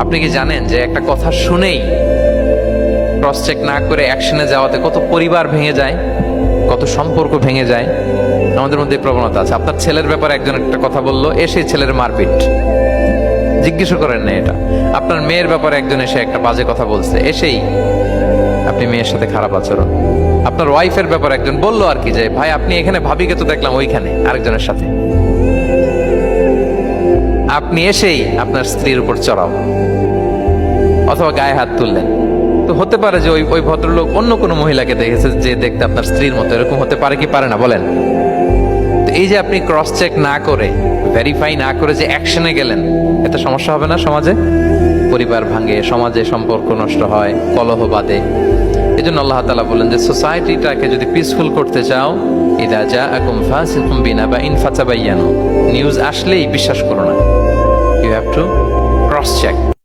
আপনি কি জানেন যে একটা কথা শুনেই ক্রস চেক না করে অ্যাকশনে যাওয়াতে কত পরিবার ভেঙে যায়, কত সম্পর্ক ভেঙে যায়? আমাদের মধ্যে এই প্রবণতা আছে। আপনার ছেলের ব্যাপারে একজন একটা কথা বললো, এসে ছেলের মারপিট, জিজ্ঞেস করেন না এটা। আপনার মেয়ের ব্যাপারে একজন এসে একটা বাজে কথা বলছে, এসেই আপনি মেয়ের সাথে খারাপ আচরণ। আপনার ওয়াইফের ব্যাপারে একজন বললো আর কি, যে ভাই আপনি এখানে, ভাবিকে তো দেখলাম ওইখানে আরেকজনের সাথে, আপনি এসেই আপনার স্ত্রীর উপর চড়াও অথবা গায়ে হাত তুললেন। তো হতে পারে যে ওই ভদ্রলোক অন্য কোনো মহিলাকে দেখেছে যে দেখতে আপনার স্ত্রীর মতো, এরকম হতে পারে কি পারে না বলেন? তো এই যে আপনি ক্রস চেক না করে, ভেরিফাই না করে যে অ্যাকশনে গেলেন, এতে সমস্যা হবে না সমাজে? পরিবার ভাঙে, সমাজে সম্পর্ক নষ্ট হয়, কলহ বাঁধে। এই জন্য আল্লাহ তাআলা বলেন যে সোসাইটিটাকে যদি পিসফুল করতে চাও, ইদা জাআকুম ফাসিকুম বিনাবাইন ফাতাবায়ানু, নিউজ আসলেই বিশ্বাস করো না, you have to cross check.